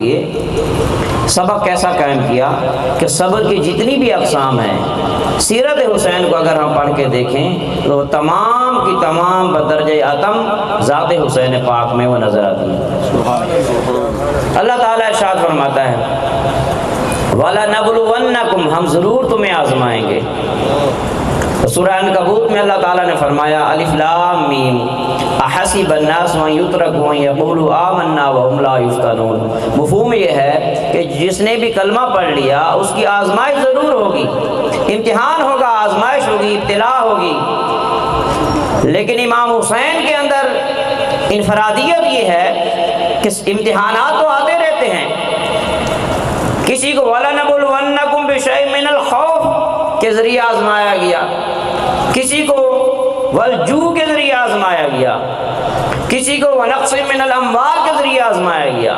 یہ سبق کیسا قائم کیا کہ صبر کی جتنی بھی اقسام ہیں، سیرت حسین کو اگر ہم پڑھ کے دیکھیں تو تمام کی تمام بدرجہ اتم ذات حسین پاک میں وہ نظر آتی ہے۔ اللہ تعالیٰ ارشاد فرماتا ہے وَلَنَبْلُوَنَّكُمْ، ہم ضرور تمہیں آزمائیں گے۔ سورہ عنکبوت میں اللہ تعالیٰ نے فرمایا الف لام میم احسب الناس ان یترکوا ان یقولوا آمنا وهم لا یفتنون۔ مفہوم یہ ہے کہ جس نے بھی کلمہ پڑھ لیا اس کی آزمائش ضرور ہوگی، امتحان ہوگا، آزمائش ہوگی، ابتلا ہوگی، لیکن امام حسین کے اندر انفرادیت یہ ہے کہ امتحانات تو آتے رہتے ہیں۔ کسی کو وَلَنَبْلُوَنَّكُمْ بِشَيْءٍ مِّنَ الْخَوْفِ کے ذریعے آزمایا گیا، کسی کو والجوع کے ذریعے آزمایا گیا، کسی کو وَنَقْصٍ مِّنَ الْأَمْوَالِ کے ذریعے آزمایا گیا،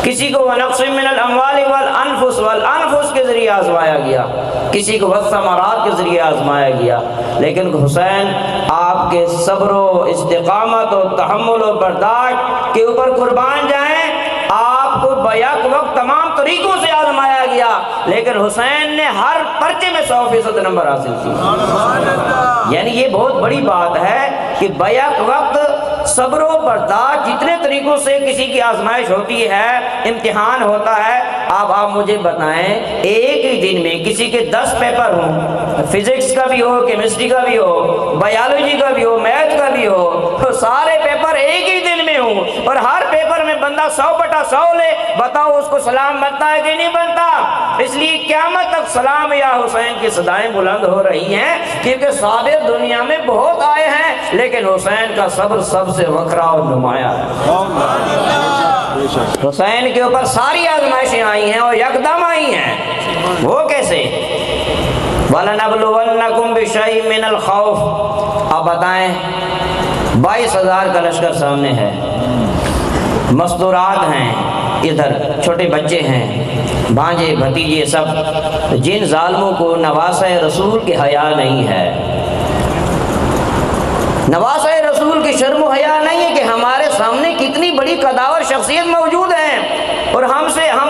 کسی کو وَنَقْصٍ مِّنَ الْأَمْوَالِ وَالْأَنفُسِ کے ذریعے آزمایا گیا، کسی کو وَالثَّمَرَاتِ کے ذریعے آزمایا گیا۔ لیکن حسین آپ کے صبر و استقامت و تحمل و برداشت کے اوپر قربان جائیں، آپ کو بیک وقت تمام طریقوں سے آزمایا گیا، لیکن حسین نے ہر پرچے میں 100% نمبر حاصل کیا۔ یعنی یہ بہت بڑی بات ہے کہ بیک وقت صبر و برداشت جتنے طریقوں سے کسی کی آزمائش ہوتی ہے، امتحان ہوتا ہے۔ آپ مجھے بتائیں ایک ہی دن میں کسی کے 10 پیپر ہوں، فزکس کا بھی ہو، کیمسٹری کا بھی ہو، بایولوجی کا بھی ہو، میتھ کا بھی ہو، تو سارے پیپر ایک ہی دن میں ہوں اور ہر پیپر میں بندہ 100/100 لے، بتاؤ اس کو سلام بنتا ہے کہ نہیں بنتا؟ اس لیے قیامت تک سلام یا حسین کی صدائیں بلند ہو رہی ہیں، کیونکہ صابر دنیا میں بہت آئے ہیں، لیکن حسین کا صبر سب سے وکھرا اور نمایاں ہے۔ حسین کے اوپر ساری آزمائشیں آئی ہیں اور یکدم آئی ہیں۔ وہ کیسے؟ وَلَنَبْلُوَنَّكُمْ بِشَيْءٍ مِّنَ الْخَوْفِ۔ آپ بتائیں 22,000 کا لشکر سامنے ہے، مستورات ہیں، ادھر چھوٹے بچے ہیں، بھانجے بھتیجے سب، جن ظالموں کو نواسہ رسول کی حیا نہیں ہے، نواسہ رسول کی شرم و حیا نہیں ہے کہ ہمارے سامنے کتنی بڑی قداور شخصیت موجود ہیں اور ہم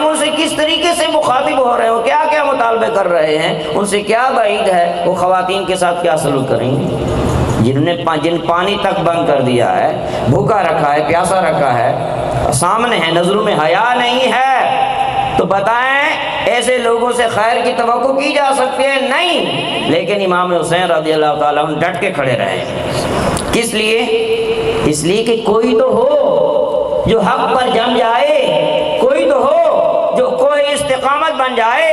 ان سے کس طریقے سے مخاطب ہو رہے ہو، کیا کیا مطالبے کر رہے ہیں، ان سے کیا بعید ہے، وہ خواتین کے ساتھ کیا سلوک کریں گے، جن پانی تک بند کر دیا ہے، بھوکا رکھا ہے، پیاسا رکھا ہے، سامنے ہے، نظروں میں حیا نہیں ہے، تو بتائیں ایسے لوگوں سے خیر کی توقع کی جا سکتی ہے؟ نہیں۔ لیکن امام حسین رضی اللہ تعالیٰ عنہ ڈٹ کے کھڑے رہے۔ کس لیے؟ اس لیے کہ کوئی تو ہو جو حق پر جم جائے، کوئی تو ہو جو کوئی استقامت بن جائے،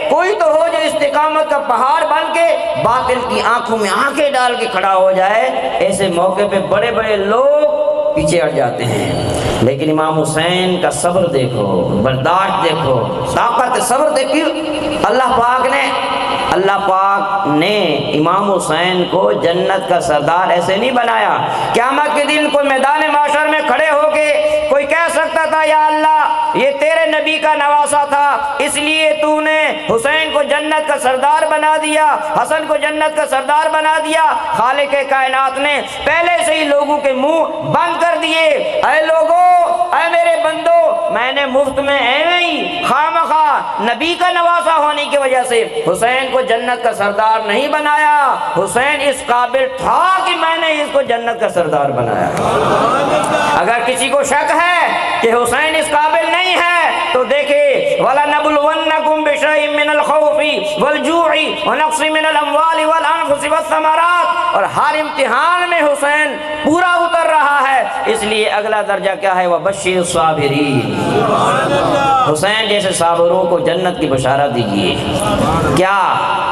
کوئی تو ہو جو استقامت کا پہاڑ بن کے باطل کی آنکھوں میں آنکھیں ڈال کے کھڑا ہو جائے۔ ایسے موقع پہ بڑے بڑے لوگ پیچھے ہٹ جاتے ہیں، لیکن امام حسین کا صبر دیکھو، برداشت دیکھو، طاقت صبر دیکھو۔ اللہ پاک نے امام حسین کو جنت کا سردار ایسے نہیں بنایا۔ قیامت کے دن کوئی میدان محشر میں کھڑے ہو کے کوئی کہہ سکتا تھا یا اللہ یہ تیرے نبی کا نواسہ تھا، اس لیے تو نے حسین کو جنت کا سردار بنا دیا، حسن کو جنت کا سردار بنا دیا۔ خالق کائنات نے پہلے سے ہی لوگوں کے منہ بند کر دیے۔ اے لوگو، اے میرے بندو، میں نے مفت میں ایویں ہی خواہ نبی کا نواسہ ہونے کی وجہ سے حسین کو جنت کا سردار نہیں بنایا۔ حسین اس قابل تھا کہ میں نے اس کو جنت کا سردار بنایا۔ اگر کسی کو شک ہے کہ حسین اس قابل نہیں ہے تو دیکھے وَلَنَبْلُوَنَّكُمْ بِشَيْءٍ مِّنَ الْخَوْفِ وَالْجُوعِ وَنَقْصٍ مِّنَ الْأَمْوَالِ وَالْأَنفُسِ وَالثَّمَرَاتِ، اور ہر امتحان میں حسین پورا اتر رہا ہے۔ اس لیے اگلا درجہ کیا ہے؟ وَبَشِّرِ الصَّابِرِينَ، حسین جیسے صابروں کو جنت کی بشارت دیجیے۔ کیا؟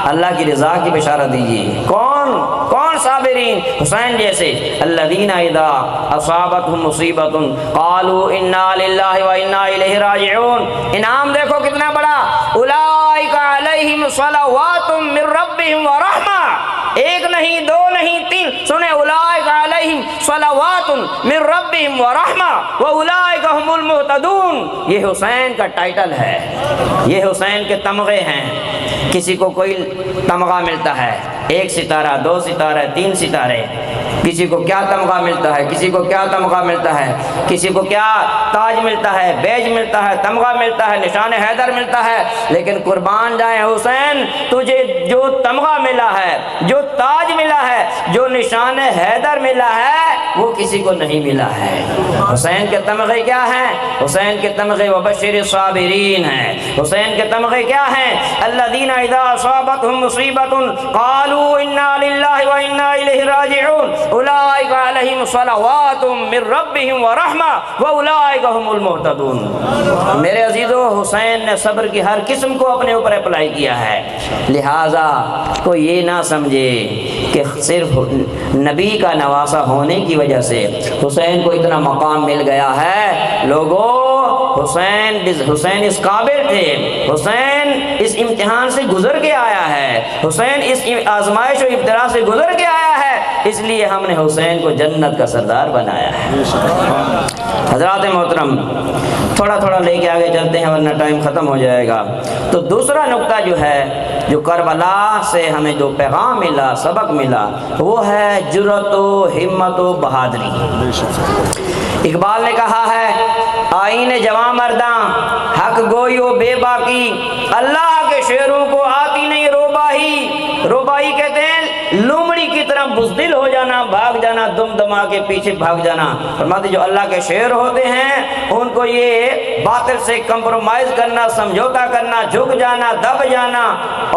اللہ کی رضا کی بشارت دیجیے۔ کون صابرین؟ حسین جیسے الذین اذا اصابتهم مصیبۃ قالوا انا للہ وانا الیہ راجعون۔ انعام دیکھو کتنا بڑا، اولئک علیہم صلوات من ربہم ورحمہ۔ ایک نہیں، دو نہیں، تین، سنیں اولئک علیہم صلوات من ربہم ورحمہ واولئک هم المہتدون۔ یہ حسین کا ٹائٹل ہے، یہ حسین کے تمغے ہیں۔ کسی کو کوئی تمغہ ملتا ہے، 1 ستارہ، 2 ستارے، 3 ستارے، کسی کو کیا تمغہ ملتا ہے، کسی کو کیا تمغہ ملتا ہے، کسی کو کیا تاج ملتا ہے، بیج ملتا ہے، تمغہ ملتا ہے، نشان حیدر ملتا ہے، لیکن قربان جائیں حسین، تجھے جو تمغہ ملا ہے، جو تاج ملا ہے، جو نشان حیدر ملا ہے، وہ کسی کو نہیں ملا ہے۔ حسین کے تمغے کیا ہیں؟ حسین کے تمغے وبشر الصابرین ہیں۔ حسین کے تمغے کیا ہیں؟ الذین اذا اصابتهم مصیبۃ قالوا انا للہ وانا الیہ راجعون اولئک علیہم صلوات من ربہم ورحمہ واولئک هم المہتدون۔ میرے عزیزو، حسین نے صبر کی ہر قسم کو اپنے اوپر اپلائی کیا ہے، لہٰذا کوئی یہ نہ سمجھے کہ صرف نبی کا نواسہ ہونے کی وجہ سے حسین کو اتنا مقام مل گیا ہے۔ لوگوں، حسین اس قابل تھے، حسین اس امتحان سے گزر کے آیا ہے، حسین اس آزمائش و ابتلا سے گزر کے آیا ہے، اس لیے ہم نے حسین کو جنت کا سردار بنایا ہے۔ حضرات محترم، تھوڑا تھوڑا لے کے آگے چلتے ہیں ورنہ ٹائم ختم ہو جائے گا۔ تو دوسرا نقطہ جو ہے، جو کربلا سے ہمیں جو پیغام ملا، سبق ملا، وہ ہے جرأت و ہمت و بہادری۔ اقبال نے کہا ہے، آئین جواں مرداں حق گوئی و بے باکی، اللہ کے شعروں کو آتی نہیں روباہی۔ روباہی کہتے ہیں لومڑی کی طرح بزدل ہو جانا، بھاگ جانا، دم دما کے پیچھے بھاگ جانا۔ فرماتے جو اللہ کے شعر ہوتے ہیں ان کو یہ باطل سے کمپرومائز کرنا، سمجھوتا کرنا، جھک جانا، دب جانا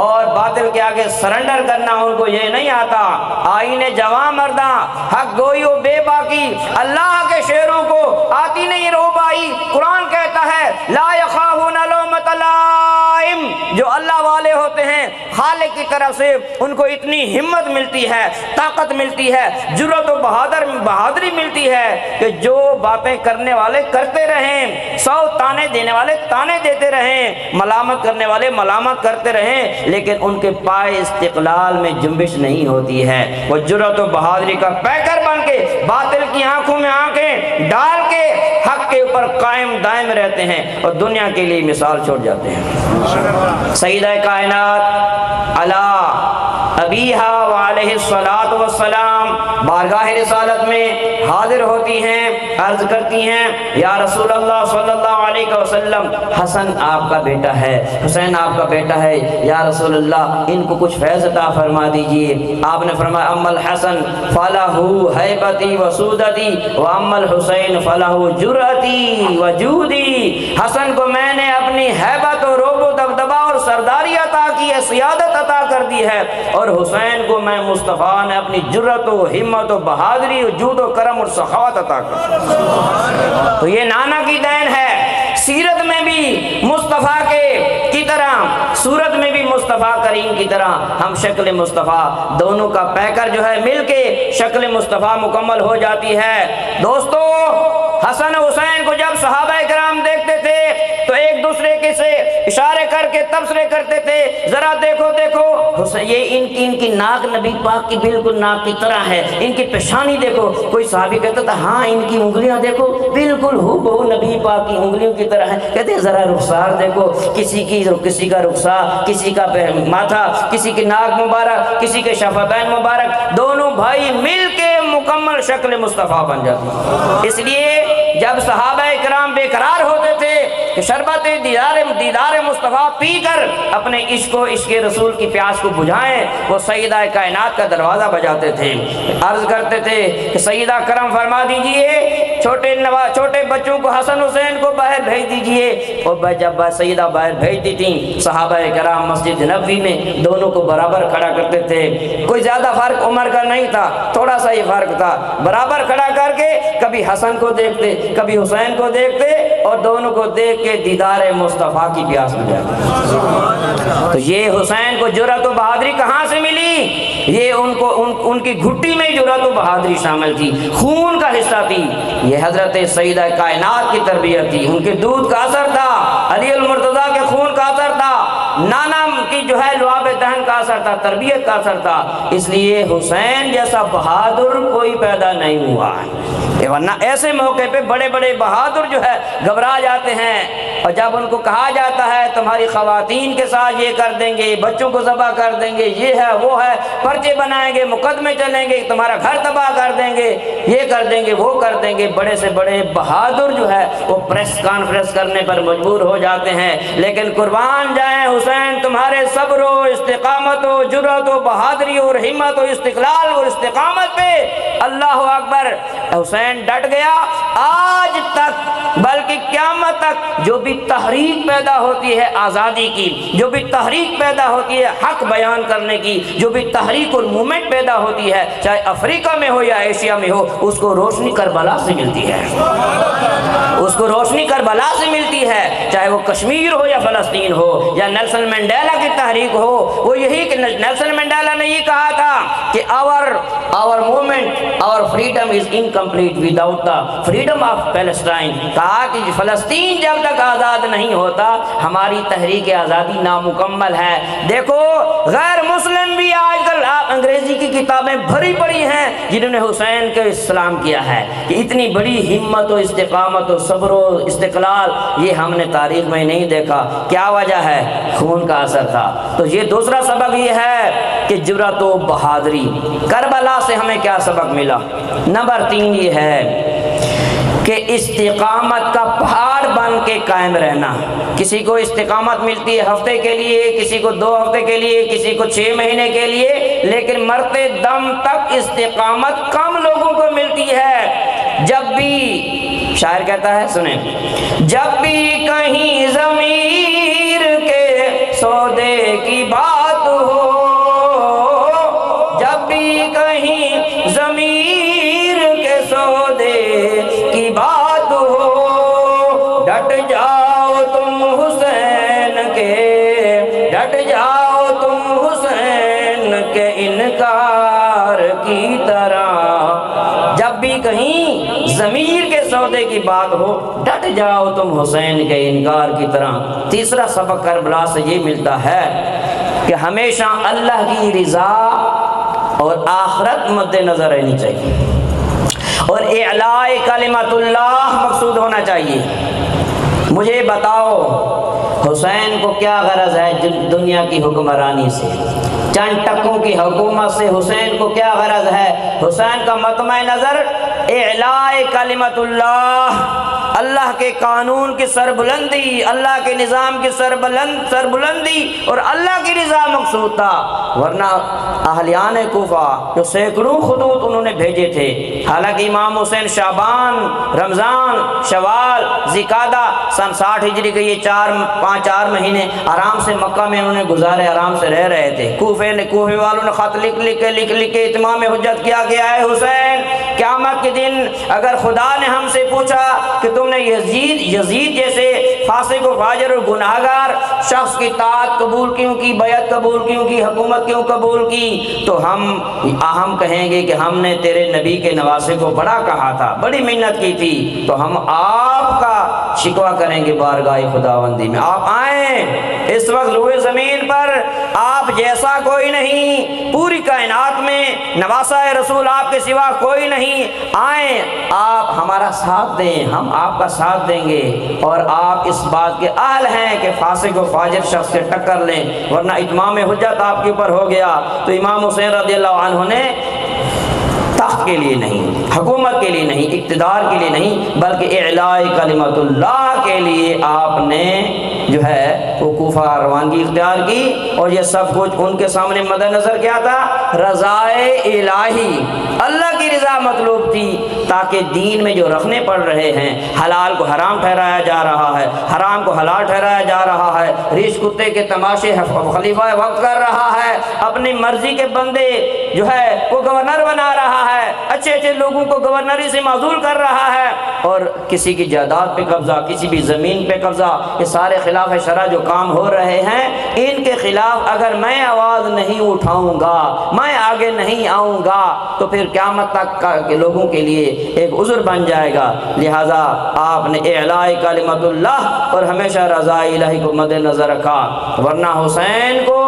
اور باطل کے آگے سرنڈر کرنا ان کو یہ نہیں آتا۔ آئین جواں مرداں حق گوئی و بے باکی، اللہ کے شعروں کو آتی نہیں روبائی۔ قرآن کہتا ہے لا یخافون لومۃ لائم، جو اللہ والے ہوتے ہیں خالق کی طرف سے ان کو اتنی ہمت ملتی ہے، طاقت ملتی ہے، جرأت و بہادری ملتی ہے کہ جو باتیں کرنے والے کرتے رہیں، 100 تانے دینے والے تانے دیتے رہیں، ملامت کرنے والے ملامت کرتے رہیں، لیکن ان کے پائے استقلال میں جنبش نہیں ہوتی ہے۔ وہ جرأت و بہادری کا پیکر بن کے باطل کی آنکھوں میں آنکھیں ڈال کے حق کے اوپر قائم دائم رہتے ہیں اور دنیا کے لیے مثال چھوڑ جاتے ہیں۔ سیدہ کائنات علی ابیہا وعلیہ الصلاۃ والسلام بارگاہ رسالت میں حاضر ہوتی ہیں، عرض کرتی ہیں یا رسول اللہ صلی اللہ علیہ وسلم، حسن آپ کا بیٹا ہے، حسین آپ کا بیٹا ہے، یا رسول اللہ ان کو کچھ فیض عطا فرما دیجئے۔ آپ نے فرمایا اما الحسن فلہ ہیبتی وسودتی واما الحسین فلہ جرأتی وجودی۔ حسن کو میں نے اپنی ہیبت و رعب و دبدبا اور سرداری عطا کی ہے، سیادت عطا کر دی ہے، اور حسین کو میں مصطفیٰ نے اپنی جرأت و ہمت و بہادری و جود و کرم اور سخاوت عطا کر۔ تو یہ نانا کی دین ہے۔ سیرت میں بھی مصطفیٰ کی طرح، صورت میں بھی مصطفیٰ کریم کی طرح ہم شکل مصطفیٰ، دونوں کا پیکر جو ہے مل کے شکل مصطفیٰ مکمل ہو جاتی ہے۔ دوستو، حسن حسین کو جب صحابہ کرام دیکھتے تھے تو ایک دوسرے کے سے اشارے کر کے تبصرے کرتے تھے، ذرا دیکھو دیکھو یہ ان کی ناک نبی پاک کی بالکل ناک کی طرح ہے، ان کی پیشانی دیکھو۔ کوئی صحابی کہتا تھا ہاں ان کی انگلیاں دیکھو بالکل ہو بہو نبی پاک کی انگلیوں کی طرح ہیں۔ کہتے ہیں ذرا رخسار دیکھو، کسی کا رخسار، کسی کا ماتھا، کسی کی ناک مبارک، کسی کے شفتین مبارک، دونوں بھائی مل کے مکمل شکل مصطفیٰ بن جاتے۔ اس لیے جب صحابہ کرام بے قرار ہوتے تھے کہ شربت دیدار مصطفیٰ پی کر اپنے عشق و عشق رسول کی پیاس کو بجھائیں، وہ سیدہ کائنات کا دروازہ بجاتے تھے، عرض کرتے تھے کہ سیدہ کرم فرما دیجئے چھوٹے بچوں کو حسن حسین کو باہر بھیج دیجئے۔ اور جب سیدہ باہر بھیجتی تھیں صحابہ کرام مسجد نبوی میں دونوں کو برابر کھڑا کرتے تھے، کوئی زیادہ فرق عمر کا نہیں تھا، تھوڑا سا ہی فرق تھا، برابر کھڑا کر کے کبھی حسن کو دیکھتے کبھی حسین کو دیکھتے اور دونوں کو دیکھ کے دیدار مصطفیٰ کی پیاس بجھاتے۔ تو یہ حسین کو جرأت و بہادری کہاں سے ملی؟ یہ ان کی گھٹی میں جرأت و بہادری شامل تھی، خون کا حصہ تھی۔ یہ حضرت سیدہ کائنات کی تربیت تھی، ان کے دودھ کا اثر تھا، علی المرتضیٰ کے خون کا اثر تھا، نانا کی جو ہے لعاب دہن کا اثر تھا، تربیت کا اثر تھا۔ اس لیے حسین جیسا بہادر کوئی پیدا نہیں ہوا ہے۔ ورنہ ایسے موقع پہ بڑے بڑے بہادر جو ہے گھبرا جاتے ہیں، اور جب ان کو کہا جاتا ہے تمہاری خواتین کے ساتھ یہ کر دیں گے، بچوں کو ذبح کر دیں گے، یہ ہے وہ ہے، پرچے بنائیں گے، مقدمے چلیں گے، تمہارا گھر تباہ کر دیں گے، یہ کر دیں گے، وہ کر دیں گے، بڑے سے بڑے بہادر جو ہے وہ پریس کانفرنس کرنے پر مجبور ہو جاتے ہیں۔ لیکن قربان جائیں حسین تمہارے صبر و استقامت و جرأت و بہادری اور ہمت و استقلال اور استقامت پہ اللہ اکبر حسین ڈٹ گیا۔ آج تک بلکہ قیامت تک جو بھی تحریک پیدا ہوتی ہے آزادی کی، جو بھی تحریک پیدا ہوتی ہے حق بیان کرنے کی، جو بھی تحریک اور موومنٹ پیدا ہوتی ہے چاہے افریقہ میں ہو یا ایشیا میں ہو، اس کو روشنی کربلا سے ملتی ہے، اس کو روشنی کربلا سے ملتی ہے، چاہے وہ کشمیر ہو یا فلسطین ہو یا نیلسن منڈیلا کی تحریک ہو۔ وہ یہی کہ نیلسن منڈیلا نے یہ کہا تھا کہ our movement, our freedom is incomplete without the freedom of Palestine۔ کہا کہ فلسطین جب تک آزاد نہیں ہوتا ہماری تحریک آزادی نامکمل ہے۔ دیکھو غیر مسلم بھی آج کل آپ انگریزی کی کتابیں بھری پڑی ہیں جنہوں نے حسین کو اسلام کیا ہے کہ اتنی بڑی ہمت و استقامت و صبر و استقلال یہ ہم نے تاریخ میں نہیں دیکھا۔ کیا وجہ ہے؟ خون کا اثر تھا۔ تو یہ دوسرا سبق یہ ہے کہ جرأت و بہادری۔ کربلا سے ہمیں کیا سبق ملا؟ نمبر 3 یہ ہے کہ استقامت کا پہاڑ بن کے قائم رہنا۔ کسی کو استقامت ملتی ہے ہفتے کے لیے، کسی کو 2 ہفتے کے لیے، کسی کو 6 مہینے کے لیے، لیکن مرتے دم تک استقامت کم لوگوں کو ملتی ہے۔ جب بھی شاعر کہتا ہے سنیں، جب بھی کہیں ضمیر کے سودے کی بات ہو، جب بھی کہیں ضمیر کے سودے کی بات ہو، ڈٹ جاؤ تم حسین کے، ڈٹ جاؤ تم حسین کے انکار کی طرح۔ جب بھی کہیں ضمیر کے سودے کی بات ہو ڈٹ جاؤ تم حسین کے انکار کی طرح۔ تیسرا سبق کربلا سے یہ ملتا ہے کہ ہمیشہ اللہ کی رضا اور آخرت مد نظر رہنی چاہیے، اور اعلاء کلمت اللہ مقصود ہونا چاہیے۔ مجھے بتاؤ حسین کو کیا غرض ہے دنیا کی حکمرانی سے، چند ٹکوں کی حکومت سے حسین کو کیا غرض ہے؟ حسین کا مطمع نظر اعلاء کلمت اللہ، اللہ کے قانون کی سربلندی، اللہ کے نظام کی سربلندی اور اللہ کی رضا مقصود تھا۔ ورنہ اہلیان کوفہ جو سینکڑوں خطوط انہوں نے بھیجے تھے، حالانکہ امام حسین شعبان، رمضان، شوال، ذوالقعدہ سن 60 ہجری کے یہ 4 مہینے آرام سے مکہ میں انہوں نے گزارے، آرام سے رہ رہے تھے۔ کوفے والوں نے خط لکھ کے اتمام حجت کیا کہ اے حسین قیامت کے دن اگر خدا نے ہم سے پوچھا کہ تم نے یزید جیسے فاسق و فاجر اور گناہگار شخص کی طاعت قبول کیوں کی، بیعت قبول کیوں کی، حکومت کیوں قبول کی، تو ہم کہیں گے کہ ہم نے تیرے نبی کے نواسے کو بڑا کہا تھا، بڑی محنت کی تھی، تو ہم آپ کا شکوہ کریں گے بارگاہ خداوندی میں۔ آپ آئیں، اس وقت روئے زمین پر آپ جیسا کوئی نہیں، پوری کائنات میں نواسہ رسول آپ کے سوا کوئی نہیں، آئیں آپ ہمارا ساتھ دیں، ہم آپ کا ساتھ دیں گے، اور آپ اس بات کے اہل ہیں کہ فاسق و فاجر شخص سے ٹکر لیں، ورنہ اتمام حجت آپ کے اوپر ہو گیا۔ تو امام حسین رضی اللہ عنہ نے تخت کے لیے نہیں، حکومت کے لیے نہیں، اقتدار کے لیے نہیں، بلکہ اعلاء کلمت اللہ کے لیے آپ نے جو ہے وہ کوفہ روانگی اختیار کی، اور یہ سب کچھ ان کے سامنے مد نظر کیا تھا؟ رضائے الہی، اللہ کی رضا مطلوب تھی، تاکہ دین میں جو رکھنے پڑ رہے ہیں، حلال کو حرام ٹھہرایا جا رہا ہے، حرام کو حلال ٹھہرایا جا رہا ہے، ریچھ کتے کے تماشے خلیفہ وقت کر رہا ہے، اپنی مرضی کے بندے جو ہے وہ گورنر بنا رہا ہے، اچھے لوگوں کو گورنری سے معزول کر رہا ہے، اور کسی کی جائیداد پہ قبضہ، کسی بھی زمین پہ قبضہ، یہ سارے خلاف شرع جو کام ہو رہے ہیں، ان کے خلاف اگر میں آواز نہیں اٹھاؤں گا، میں آگے نہیں آؤں گا، تو پھر قیامت تک کے لوگوں کے لیے ایک عذر بن جائے گا۔ لہذا آپ نے اعلاء کلمت اللہ اور ہمیشہ رضا الہی کو مد نظر رکھا، ورنہ حسین کو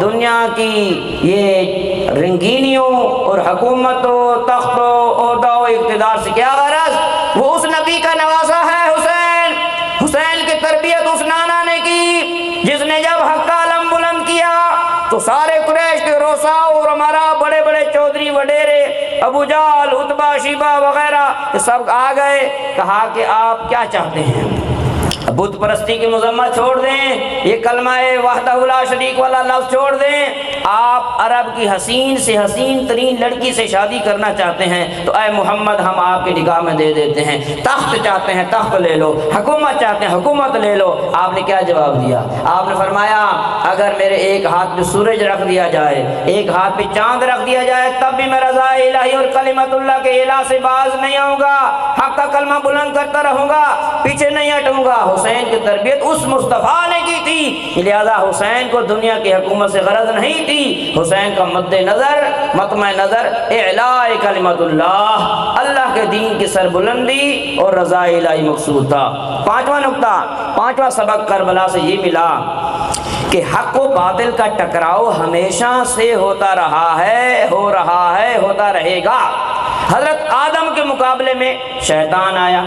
دنیا کی یہ رنگینیوں اور حکومتوں، تختوں، عہدہ و اقتدار سے کیا غرض؟ وہ اس نبی کا نواسا ہے حسین، حسین کی تربیت اس نانا نے کی جس نے جب حق کا علم بلند کیا تو سارے قریش کے روسا اور ہمارا بڑے بڑے چودھری وڈیرے ابو جہل، عتبہ، شیبہ وغیرہ یہ سب آ گئے، کہا کہ آپ کیا چاہتے ہیں؟ بت پرستی کی مذمت چھوڑ دیں، یہ کلمہ وحدہ لا شریک والا لفظ چھوڑ دیں، آپ عرب کی حسین سے حسین ترین لڑکی سے شادی کرنا چاہتے ہیں تو اے محمد ہم آپ کی نگاہ میں دے دیتے ہیں، تخت چاہتے ہیں تخت لے لو، حکومت چاہتے ہیں حکومت لے لو۔ آپ نے کیا جواب دیا؟ آپ نے فرمایا اگر میرے ایک ہاتھ پہ سورج رکھ دیا جائے، ایک ہاتھ پہ چاند رکھ دیا جائے، تب بھی میں رضا الہی اور کلمت اللہ کے الہ سے باز نہیں آؤں گا، حق کا کلمہ بلند کرتا رہوں گا، پیچھے نہیں ہٹوں گا۔ حسین کی تربیت اس مصطفیٰ نے کی تھی، لہذا حسین کو دنیا کی حکومت سے غرض نہیں تھی، حسین کا مد نظر مطمع نظر اعلاء کلمت اللہ، اللہ کے دین کی سربلندی اور رضا الہی مقصود تھا۔ پانچواں نقطہ، پانچواں سبق کربلا سے یہ ملا کہ حق و باطل کا ٹکراؤ ہمیشہ سے ہوتا رہا ہے، ہو رہا ہے، ہوتا رہے گا۔ حضرت آدم کے مقابلے میں شیطان آیا،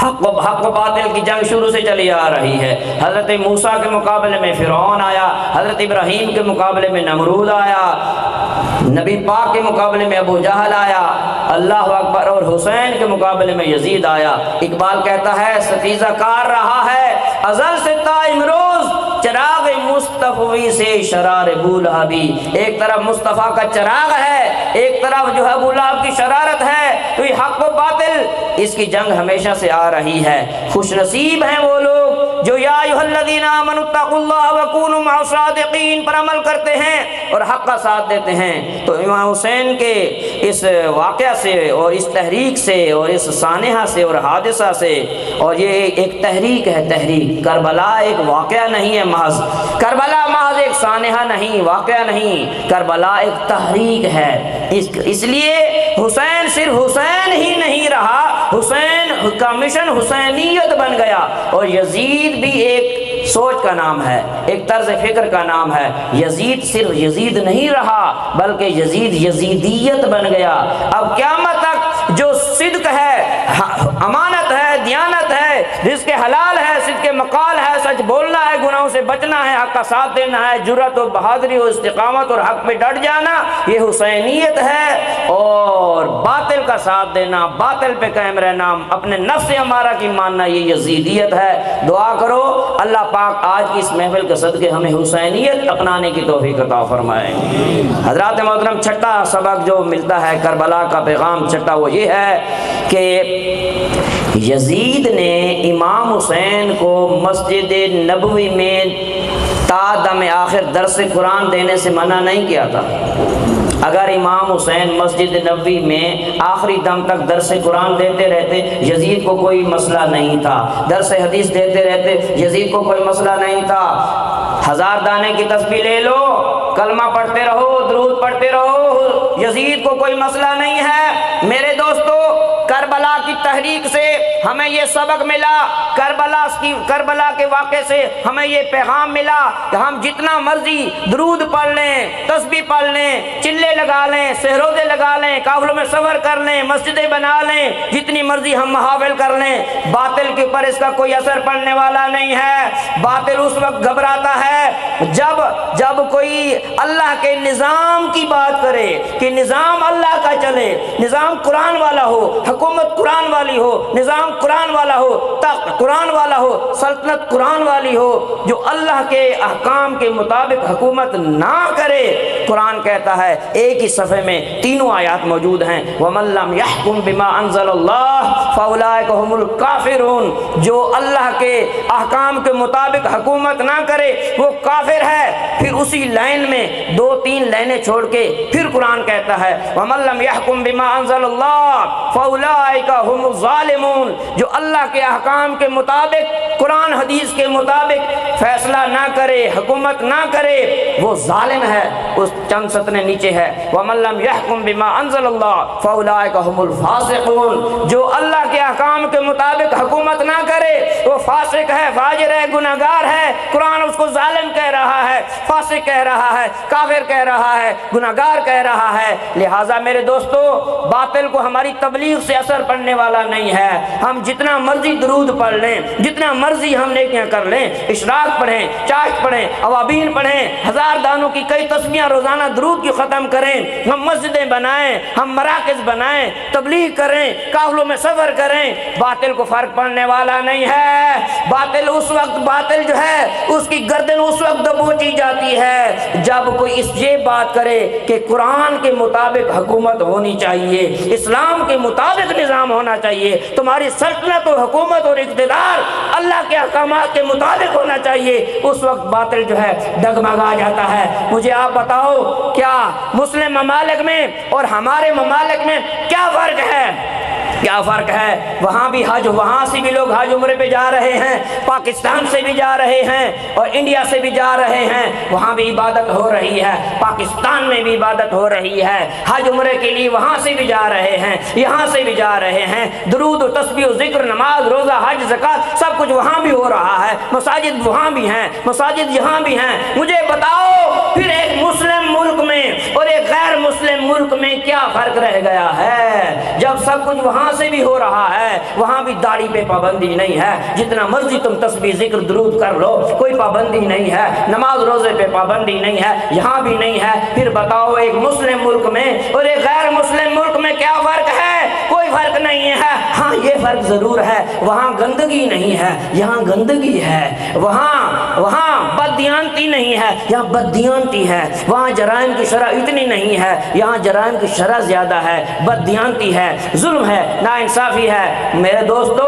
حق و باطل کی جنگ شروع سے چلی آ رہی ہے۔ حضرت موسیٰ کے مقابلے میں فرعون آیا، حضرت ابراہیم کے مقابلے میں نمرود آیا، نبی پاک کے مقابلے میں ابو جہل آیا، اللہ اکبر، اور حسین کے مقابلے میں یزید آیا۔ اقبال کہتا ہے ستیزہ کار رہا ہے ازل سے تا امروز، چراغ مصطفی سے شرار ابو لہبی۔ ایک طرف مصطفیٰ کا چراغ ہے، ایک طرف جو ہے ابو لہب کی شرارت ہے، تو یہ حق و باطل اس کی جنگ ہمیشہ سے آ رہی ہے۔ خوش نصیب ہیں وہ لوگ جو یا ایھا الذین آمنوا اتقوا اللہ وکونوا مع الصادقین پر عمل کرتے ہیں اور حق کا ساتھ دیتے ہیں۔ تو امام حسین کے اس واقعہ سے اور اس تحریک سے اور اس سانحہ سے اور حادثہ سے، اور یہ ایک تحریک ہے، تحریک کربلا ایک واقعہ نہیں ہے محض، کربلا محض ایک سانحہ نہیں، واقعہ نہیں، کربلا ایک تحریک ہے۔ اس لیے حسین صرف حسین ہی نہیں رہا، حسین کا مشن حسینیت بن گیا، اور یزید بھی ایک سوچ کا نام ہے، ایک طرز فکر کا نام ہے۔ یزید صرف یزید نہیں رہا بلکہ یزید یزیدیت بن گیا۔ اب قیامت تک جو صدق ہے، امانت ہے، دیانت ہے، رزق حلال ہے، صدق مقال ہے، سچ بولنا ہے، گناہوں سے بچنا ہے، حق کا ساتھ دینا ہے، جرأت و بہادری و استقامت اور حق پہ ڈٹ جانا، یہ حسینیت ہے۔ اور باطل کا ساتھ دینا، باطل پہ قائم رہنا، اپنے نفس امارہ کی ماننا، یہ یزیدیت ہے۔ دعا کرو اللہ پاک آج کی اس محفل کے صدقے ہمیں حسینیت اپنانے کی توفیق عطا فرمائے۔ حضرات محترم، چھٹا سبق جو ملتا ہے کربلا کا پیغام چھٹا وہ یہ ہے کہ یزید نے امام حسین کو مسجد نبوی میں تا دم آخر درس قرآن دینے سے منع نہیں کیا تھا۔ اگر امام حسین مسجد نبوی میں آخری دم تک درس قرآن دیتے رہتے یزید کو کوئی مسئلہ نہیں تھا، درس حدیث دیتے رہتے یزید کو کوئی مسئلہ نہیں تھا۔ 1000 دانے کی تسبیح لے لو، کلمہ پڑھتے رہو، درود پڑھتے رہو، یزید کو کوئی مسئلہ نہیں ہے۔ میرے دوستو، کربلا کی تحریک سے ہمیں یہ سبق ملا، کربلا کے واقعے سے ہمیں یہ پیغام ملا کہ ہم جتنا مرضی درود پڑھ لیں، تسبیح پڑھ لیں، چلے لگا لیں، سہروزے لگا لیں، قافلوں میں سفر کر لیں، مسجدیں بنا لیں، جتنی مرضی ہم محافل کر لیں، باطل کے اوپر اس کا کوئی اثر پڑنے والا نہیں ہے۔ باطل اس وقت گھبراتا ہے جب کوئی اللہ کے نظام کی بات کرے کہ نظام اللہ کا چلے، نظام قرآن والا ہو، حکومت قرآن والی ہو، نظام قرآن والا ہو، تخت قرآن والا ہو، سلطنت قرآن والی ہو، جو اللہ کے احکام کے مطابق حکومت نہ کرے۔ قرآن کہتا ہے ایک ہی صفحے میں تینوں آیات موجود ہیں، وَمَن لَّمْ يَحْكُم بِمَا أَنزَلَ اللَّهُ فَأُولَٰئِكَ هُمُ الْكَافِرُونَ، جو اللہ کے احکام کے مطابق حکومت نہ کرے وہ کافر ہے۔ پھر اسی لائن میں 2-3 لائنیں چھوڑ کے پھر قرآن کہتا ہے وَمَن لَّمْ يَحْكُم بِمَا أَنزَلَ اللَّهُ فَأُولَٰئِكَ هُمُ الظَّالِمُونَ، جو اللہ کے احکام کے مطابق، قرآن حدیث کے مطابق فیصلہ نہ کرے، حکومت نہ کرے، وہ ظالم ہے۔ اس چند سطریں نیچے ہے وَمَن لَّمْ يَحْكُم بِمَا أَنزَلَ اللَّهُ فَأُولَٰئِكَ هُمُ الْفَاسِقُونَ، جو اللہ کے احکام کے مطابق حکومت نہ کرے وہ فاسق ہے، فاجر ہے، گناہ گناہگار ہے، قرآن اس کو ظالم کہہ رہا ہے، فاسق کہہ رہا ہے، کافر کہہ رہا ہے، گناہگار کہہ رہا ہے۔ لہٰذا میرے دوستو، باطل کو ہماری تبلیغ سے اثر پڑنے والا نہیں ہے۔ ہم جتنا مرضی درود پڑھ لیں، جتنا مرضی ہم نیکیاں کر لیں، اشراق پڑھیں، چاشت پڑھیں، اوابین پڑھیں، ہزار دانوں کی کئی تسبیحاں روزانہ درود کی ختم کریں، ہم مسجدیں بنائیں، ہم مراکز بنائیں، تبلیغ کریں، قافلوں میں سفر کریں، باطل کو فرق پڑنے والا نہیں ہے۔ باطل اس وقت، باطل جو ہے اس کی گردن اس وقت دبوچی جاتی ہے جب کوئی یہ بات کرے کہ قرآن کے مطابق حکومت ہونی چاہیے، اسلام کے مطابق نظام ہونا چاہیے، تمہاری سلطنت و حکومت اور اقتدار اللہ کے احکامات کے مطابق ہونا چاہیے، اس وقت باطل جو ہے ڈگمگا جاتا ہے۔ مجھے آپ بتاؤ، کیا مسلم ممالک میں اور ہمارے ممالک میں کیا فرق ہے؟ کیا فرق ہے؟ وہاں بھی حج، وہاں سے بھی لوگ حج عمرے پہ جا رہے ہیں، پاکستان سے بھی جا رہے ہیں اور انڈیا سے بھی جا رہے ہیں، وہاں بھی عبادت ہو رہی ہے، پاکستان میں بھی عبادت ہو رہی ہے، حج عمرے کے لیے وہاں سے بھی جا رہے ہیں، یہاں سے بھی جا رہے ہیں، درود و تسبیح و ذکر، نماز، روزہ، حج، زکوٰۃ سب کچھ وہاں بھی ہو رہا ہے، مساجد وہاں بھی ہیں، مساجد یہاں بھی ہیں۔ مجھے بتاؤ پھر ایک مسلم ملک میں اور ایک غیر مسلم ملک میں کیا فرق رہ گیا ہے؟ جب سب کچھ وہاں سے بھی ہو رہا ہے، وہاں بھی داڑھی پہ پابندی نہیں ہے، جتنا مرضی تم تسبیح ذکر درود کر لو، کوئی پابندی نہیں ہے، نماز روزے پہ پابندی نہیں ہے، یہاں بھی نہیں ہے۔ پھر بتاؤ ایک مسلم ملک میں اور ایک غیر مسلم ملک میں کیا فرق ہے؟ کوئی فرق نہیں ہے۔ ہاں یہ فرق ضرور ہے، وہاں گندگی نہیں ہے، یہاں گندگی ہے، وہاں بددیانتی نہیں ہے، یہاں بددیانتی ہے، وہاں جرائم کی شرح اتنی نہیں ہے، یہاں جرائم کی شرح زیادہ ہے، بددیانتی ہے، ظلم ہے، ناانصافی ہے۔ میرے دوستو،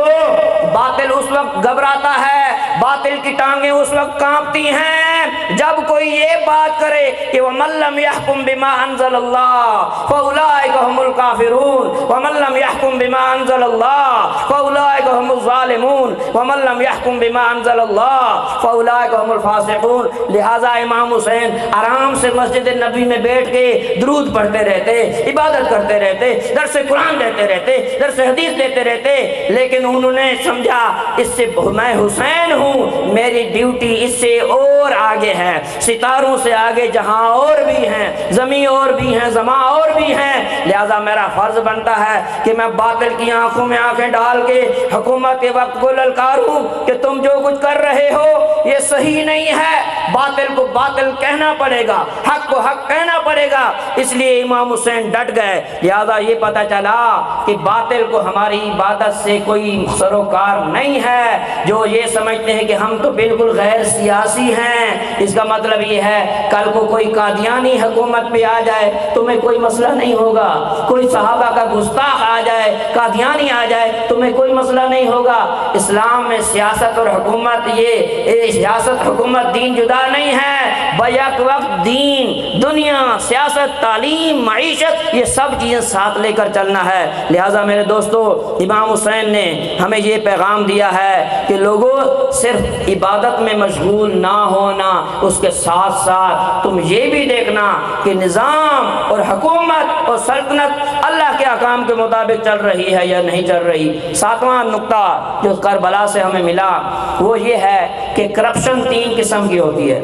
باطل اس وقت گھبراتا ہے، باطل کی ٹانگیں اس وقت کانپتی ہیں جب کوئی یہ بات کرے کہ وَمَن لَّمْ يَحْكُم بِمَا أَنزَلَ اللَّهُ فَأُولَٰئِكَ هُمُ الْكَافِرُونَ وَمَن لَّمْ يَحْكُم بِمَا أَنزَلَ اللَّهُ فَأُولَٰئِكَ هُمُ الظَّالِمُونَ وَمَن لَّمْ يَحْكُم بِمَا أَنزَلَ اللَّهُ فَأُولَٰئِكَ هُمُ الْفَاسِقُونَ۔ لہٰذا امام حسین آرام سے مسجد نبی میں بیٹھ کے درود پڑھتے رہتے، عبادت کرتے رہتے، درس قرآن دیتے رہتے، درس حدیث دیتے رہتے، لیکن انہوں نے سمجھا اس سے میں حسین ہوں، میری ڈیوٹی اس سے اور آگے ہے، ستاروں سے آگے جہاں اور بھی ہیں، زمین اور بھی ہیں، زماں اور بھی ہیں، لہذا میرا فرض بنتا ہے کہ میں باطل کی آنکھوں میں آنکھیں ڈال کے حکومت کے وقت کو للکاروں کہ تم جو کچھ کر رہے ہو یہ صحیح نہیں ہے، باطل کو باطل کہنا پڑے گا، حق کو حق کہنا پڑے گا۔ اس لیے امام حسین ڈٹ گئے۔ لہذا یہ پتہ چلا کہ باطل کو ہماری عبادت سے کوئی سروکار نہیں ہے۔ جو یہ سمجھتے ہیں کہ ہم تو بالکل غیر سیاسی ہیں، اس کا مطلب یہ ہے کل کو کوئی قادیانی حکومت پہ آ جائے تمہیں کوئی مسئلہ نہیں ہوگا، کوئی صحابہ کا گستاخ آ جائے، قادیانی آ جائے تمہیں کوئی مسئلہ نہیں ہوگا۔ اسلام میں سیاست اور حکومت، یہ سیاست حکومت دین جدا نہیں ہے، بیک وقت دین، دنیا، سیاست، تعلیم، معیشت یہ سب چیزیں ساتھ لے کر چلنا ہے۔ لہٰذا میرے دوستو، امام حسین نے ہمیں یہ پیغام دیا ہے کہ لوگوں صرف عبادت میں مشغول نہ ہونا، اس کے ساتھ ساتھ تم یہ بھی دیکھنا کہ نظام اور حکومت اور سلطنت اللہ کے احکام کے مطابق چل رہی ہے یا نہیں چل رہی۔ ساتواں نقطہ جو کربلا سے ہمیں ملا وہ یہ ہے کہ کرپشن تین قسم کی ہوتی ہے۔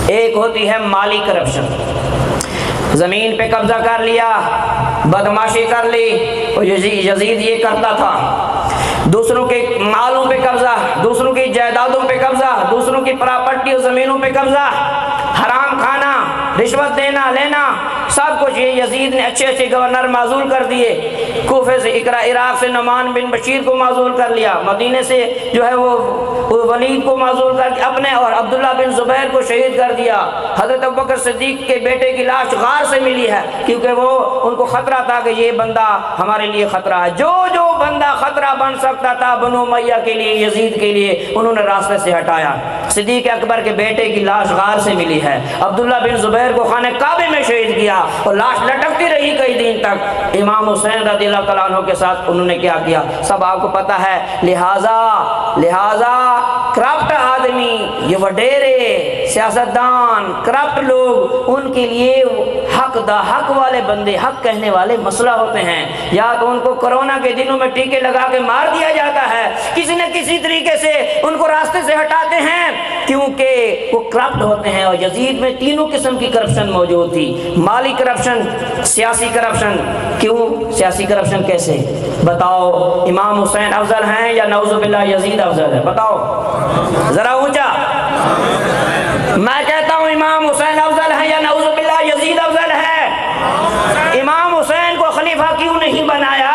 ایک ہوتی ہے مالی کرپشن، زمین پہ قبضہ کر لیا، بدماشی کر لی، اور یزید یہ کرتا تھا، دوسروں کے مالوں پہ قبضہ، دوسروں کی جائیدادوں پہ قبضہ، دوسروں کی پراپرٹی اور زمینوں پہ قبضہ، حرام کھانا، رشوت دینا لینا، سب کچھ یہ یزید نے اچھے اچھے گورنر معزول کر دیے۔ کوفے سے عراق سے نعمان بن بشیر کو معزول کر لیا، مدینے سے جو ہے وہ ولید کو معزول کر کے اپنے اور عبداللہ بن زبیر کو شہید کر دیا۔ حضرت ابوبکر صدیق کے بیٹے کی لاش غار سے ملی ہے کیونکہ وہ ان کو خطرہ تھا کہ یہ بندہ ہمارے لیے خطرہ ہے۔ جو بندہ خطرہ بن سکتا تھا بنو امیہ کے لیے، یزید کے لیے، انہوں نے راستے سے ہٹایا۔ صدیق اکبر کے بیٹے کی لاش غار سے ملی ہے، عبداللہ بن زبیر کو خانہ کعبے میں شہید کیا اور لاش لٹکتی رہی کئی دن تک۔ امام حسین رضی اللہ تعالیٰ عنہ کے ساتھ انہوں نے کیا کیا سب آپ کو پتہ ہے۔ لہٰذا کرپٹ آدمی، یہ وڈیرے سیاستدان کرپٹ لوگ، ان کے لیے حق والے بندے، حق کہنے والے مسئلہ ہوتے ہیں۔ یا تو ان کو کورونا کے دنوں میں ٹیکے لگا کے مار دیا جاتا ہے، کسی نہ کسی طریقے سے ان کو راستے سے ہٹاتے ہیں، کیونکہ وہ کرپٹ ہوتے ہیں۔ اور یزید میں تینوں قسم کی کرپشن موجود تھی، مالی کرپشن، سیاسی کرپشن۔ کیوں سیاسی کرپشن کیسے؟ بتاؤ، امام حسین افضل ہیں یا نعوذ باللہ یزید افضل ہے؟ بتاؤ ذرا اونچا۔ میں کہتا ہوں امام حسین افضل ہے یا نعوذ باللہ یزید افضل ہے؟ امام حسین کو خلیفہ کیوں نہیں بنایا؟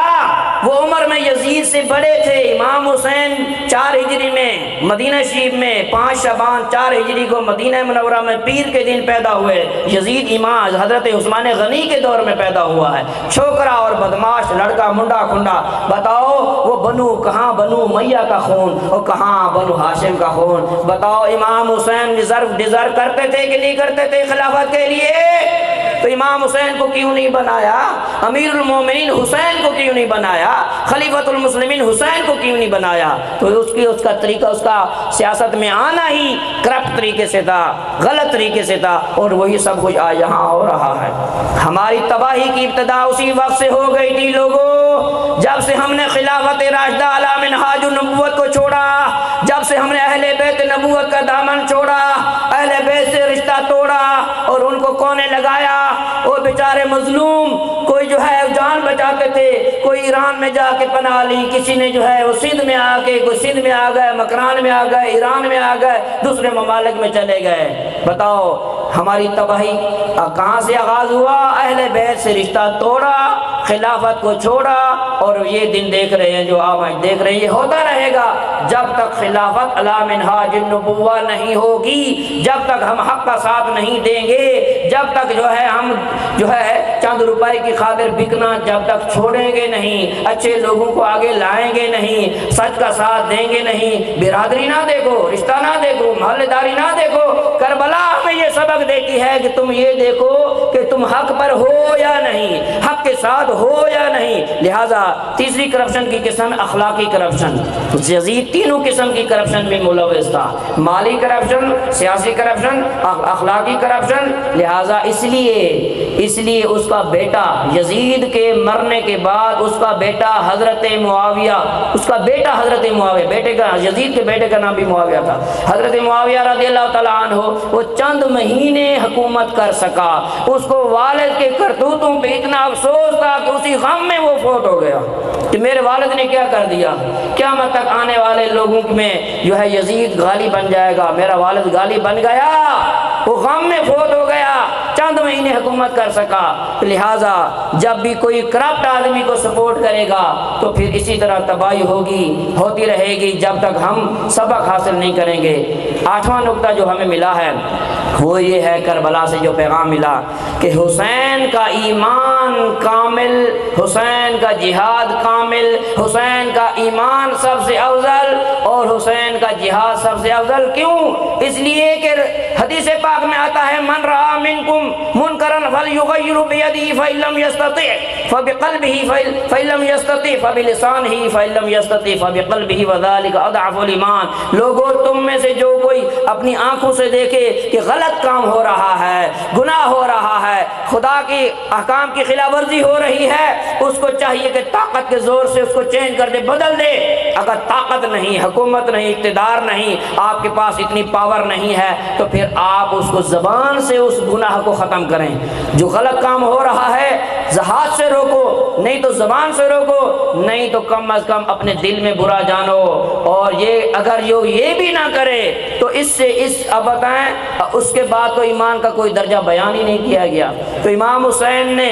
وہ عمر میں یزید سے بڑے تھے۔ امام حسین 4 ہجری میں مدینہ شریف میں 5 شعبان 4 ہجری کو مدینہ منورہ میں پیر کے دن پیدا ہوئے۔ یزید امام حضرت عثمان غنی کے دور میں پیدا ہوا ہے، چھوکرا اور بدماش لڑکا، منڈا کھنڈا۔ بتاؤ وہ بنو کہاں بنو امیہ کا خون اور کہاں بنو ہاشم کا خون؟ بتاؤ امام حسین ڈیزرو کرتے تھے کہ نہیں کرتے تھے خلافت کے لیے؟ تو امام حسین کو کیوں نہیں بنایا؟ امیر المومنین حسین کو کیوں نہیں بنایا؟ خلیفۃ المسلمین حسین کو کیوں نہیں بنایا؟ تو اس کا طریقہ، اس کا سیاست میں آنا ہی کرپٹ طریقے سے تھا، غلط طریقے سے تھا، اور وہی سب کچھ آج یہاں ہو رہا ہے۔ ہماری تباہی کی ابتدا اسی وقت سے ہو گئی تھی لوگوں، جب سے ہم نے خلافت راشدہ علی منہاج النبوت کو چھوڑا، جب سے ہم نے اہل بیت نبوت کا دامن چھوڑا، اہل بیت سے رشتہ توڑا اور ان کو کونے لگایا۔ وہ بیچارے مظلوم، کوئی جو ہے جان بچاتے تھے، کوئی ایران میں جا کے پناہ لی، کسی نے جو ہے وہ سندھ میں آ کے، کوئی سندھ میں آ گئے، مکران میں آ گئے، ایران میں آ گئے، دوسرے ممالک میں چلے گئے۔ بتاؤ ہماری تباہی کہاں سے آغاز ہوا؟ اہل بیت سے رشتہ توڑا، خلافت کو چھوڑا، اور یہ دن دیکھ رہے ہیں جو آپ آج دیکھ رہے ہیں، یہ ہوتا رہے گا جب تک خلافت علی منہاج النبوہ نہیں ہوگی، جب تک ہم حق کا ساتھ نہیں دیں گے، جب تک جو ہے ہم جو ہے چند روپے کی خاطر بکنا جب تک چھوڑیں گے نہیں، اچھے لوگوں کو آگے لائیں گے نہیں، سچ کا ساتھ دیں گے نہیں، برادری نہ دیکھو، رشتہ نہ دیکھو، محلے داری نہ دیکھو۔ کربلا ہمیں یہ سبق دیتی ہے کہ تم یہ دیکھو کہ تم حق پر ہو یا نہیں، حق کے ساتھ ہو یا نہیں۔ لہٰذا تیسری کرپشن کی قسم اخلاقی کرپشن۔ یزید تینوں قسم کی کرپشن میں ملوث تھا، مالی کرپشن، سیاسی کرپشن، اخلاقی کرپشن۔ لہٰذا اس لیے اس کا بیٹا یزید کے مرنے کے بعد اس کا بیٹا حضرت معاویہ، بیٹے کا، یزید کے بیٹے کا نام بھی معاویہ تھا، حضرت معاویہ رضی اللہ تعالیٰ عنہ، وہ چند مہینے حکومت کر سکا۔ اس کو والد کے کرتوتوں پہ اتنا افسوس تھا کہ اسی غم میں وہ فوت ہو گیا کہ میرے والد نے کیا کر دیا، قیامت تک آنے والے لوگوں میں جو ہے یزید غالی بن جائے گا، میرا والد غالی بن گیا، وہ غم میں فوت ہو گیا، چند مہینے حکومت کر سکا۔ لہٰذا جب بھی کوئی کرپٹ آدمی کو سپورٹ کرے گا تو پھر اسی طرح تباہی ہوتی رہے گی جب تک ہم سبق حاصل نہیں کریں گے۔ 8واں نقطہ جو ہمیں ملا ہے وہ یہ ہے، کربلا سے جو پیغام ملا کہ حسین کا ایمان کامل، حسین کا جہاد کامل، حسین کا ایمان سب سے افضل اور حسین کا جہاد سب سے افضل۔ کیوں؟ اس لیے کہ حدیث پاک میں آتا ہے من رأى منکم منکرا فلیغیر بیدہ فإن لم یستطع فبقلبہ فإن لم یستطع فبلسانہ فإن لم یستطع فبقلبہ وذلک اضعف الایمان۔ لوگوں تم میں سے جو کوئی اپنی آنکھوں سے دیکھے کہ غلط کام ہو رہا ہے، گناہ ہو رہا ہے، خدا کی احکام کی خلاف ورزی ہو رہی ہے، اس کو چاہیے کہ طاقت کے زور سے اس کو چینج کر دے، بدل دے۔ اگر طاقت نہیں، حکومت نہیں، اقتدار نہیں، آپ کے پاس اتنی پاور نہیں ہے تو پھر آپ اس کو زبان سے اس گناہ کو ختم کریں۔ جو غلط کام ہو رہا ہے ہاتھ سے روکو، نہیں تو زبان سے روکو، نہیں تو کم از کم اپنے دل میں برا جانو۔ اور یہ اگر یہ بھی نہ کرے تو اب بتائیں اس کے بعد تو ایمان کا کوئی درجہ بیان ہی نہیں کیا گیا۔ تو امام حسین نے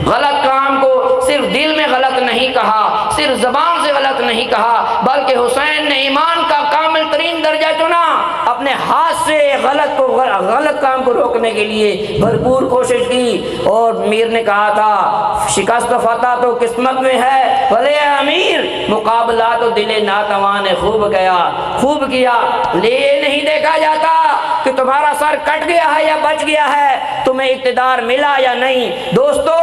غلط کام کو صرف دل میں غلط نہیں کہا، صرف زبان سے غلط نہیں کہا، بلکہ حسین نے ایمان کا کامل ترین درجہ چنا، اپنے ہاتھ سے غلط کام کو روکنے کے لیے بھرپور کوشش کی۔ اور میر نے کہا تھا شکست فتح تو قسمت میں ہے، بھلے امیر مقابلہ تو دل ناتوان نے خوب کیا، یہ نہیں دیکھا جاتا کہ تمہارا سر کٹ گیا ہے یا بچ گیا ہے، تمہیں اقتدار ملا یا نہیں۔ دوستو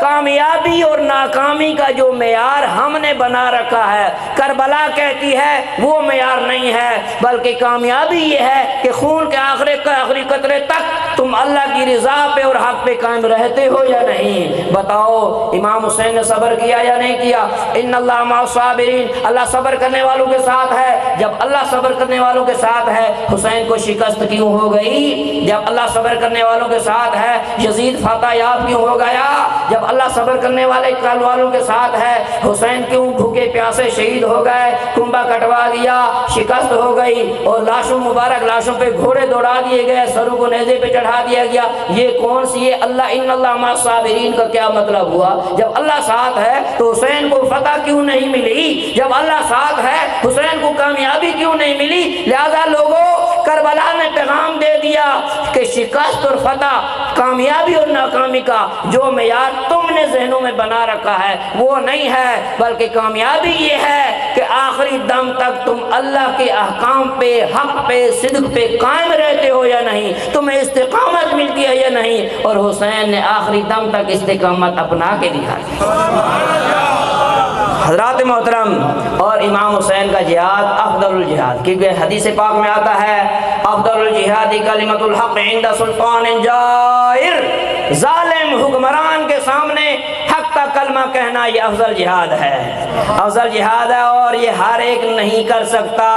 کامیابی اور ناکامی کا جو معیار ہم نے بنا رکھا ہے، کربلا کہتی ہے وہ معیار نہیں ہے، بلکہ کامیابی یہ ہے کہ خون کے آخری قطرے تک تم اللہ کی رضا پہ اور حق پہ قائم رہتے ہو یا نہیں۔ بتاؤ امام حسین نے صبر کیا یا نہیں کیا؟ ان اللہ مع الصابرین، اللہ صبر کرنے والوں کے ساتھ ہے۔ جب اللہ صبر کرنے والوں کے ساتھ ہے، حسین کو شکست کیوں ہو گئی؟ جب اللہ صبر کرنے والوں کے ساتھ ہے، یزید فتح یاب کیوں ہو گیا؟ جب اللہ صبر کرنے والوں کے ساتھ ہے، حسین کیوں بھوکے پیاسے شہید ہو گئے، کنبہ کٹوا دیا، شکست ہو گئی اور مبارک لاشوں پہ گھوڑے دوڑا دیے گئے، سروں کو نیزے پہ چڑھا دیا گیا؟ یہ کون سی ہے اللہ ان اللہ مع الصابرین کا کیا مطلب ہوا؟ جب اللہ ساتھ ہے تو حسین کو فتح کیوں نہیں ملی؟ جب اللہ ساتھ ہے حسین کو کامیابی کیوں نہیں ملی؟ لہذا لوگوں، کربلا نے پیغام دے دیا کہ شکست اور فتح، کامیابی اور ناکامی کا جو معیار تم نے ذہنوں میں بنا رکھا ہے وہ نہیں ہے، بلکہ کامیابی یہ ہے کہ آخری دم تک تم اللہ کے احکام پہ، حق پہ، صدق پہ قائم رہتے ہو یا نہیں، تمہیں استقامت ملتی ہے یا نہیں۔ اور حسین نے آخری دم تک استقامت اپنا کے دکھائی۔ حضرات محترم، اور امام حسین کا جہاد افضل الجہاد، کیونکہ حدیث پاک میں آتا ہے افضل الجہاد کلمۃ الحق عند سلطان جائر، ظالم حکمران کے سامنے حق کا کلمہ کہنا یہ افضل جہاد ہے، افضل جہاد ہے، اور یہ ہر ایک نہیں کر سکتا،